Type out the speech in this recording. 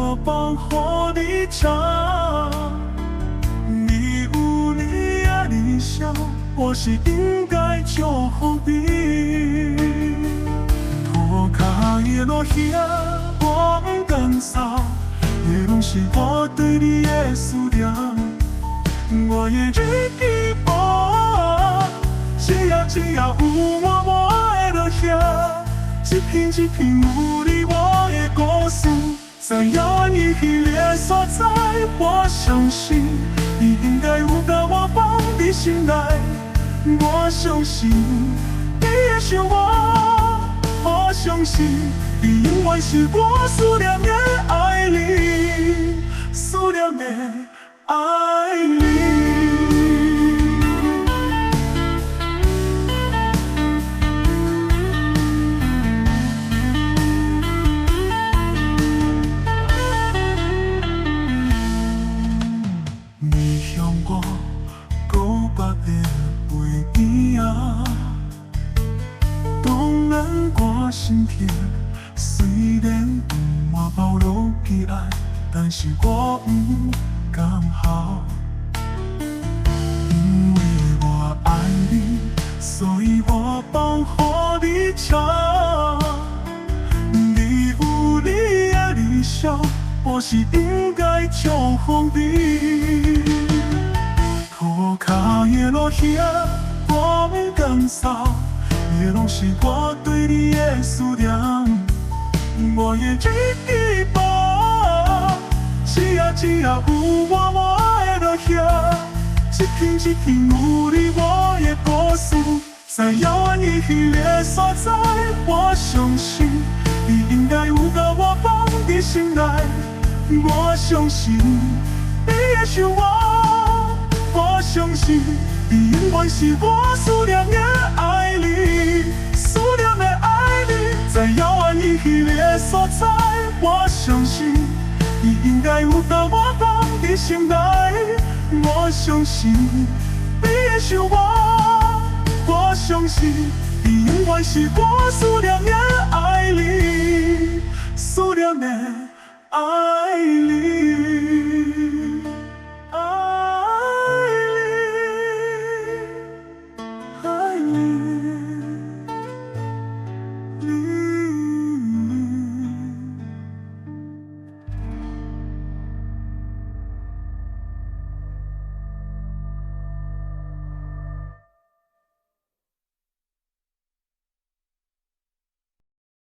我放乎你吃。你有你的理想，我是应该祝福你。涂骹的落叶，我不甘扫，也拢是我对你的思念。我的日记簿，只要有我会落写，一篇一篇有你我的故事。在遥远的迄个所在，我相信你应该有甲我放伫心内。我相信你会想我相信你永远是我思念的爱你，思念的爱你。你向我告白的背影啊，动人我心田。虽然不满暴露起爱，但是我不刚好。因为我爱你，所以我放乎你吃。你有你的理想，我是应该祝福你。涂骹的落叶，我不甘扫，也拢是我对你的思念。我的日记簿，只要有我会落写，一篇一篇有你我的故事。在遥远的迄个所在，我相信你应该有甲我放伫心内。我相信你会想我相信你永远是我思念的爱你，思念的爱你。在遥远的迄个所在，我相信你应该有甲我放伫心内。我相信你会想我相信你永远是我思念的爱你，思念的爱你。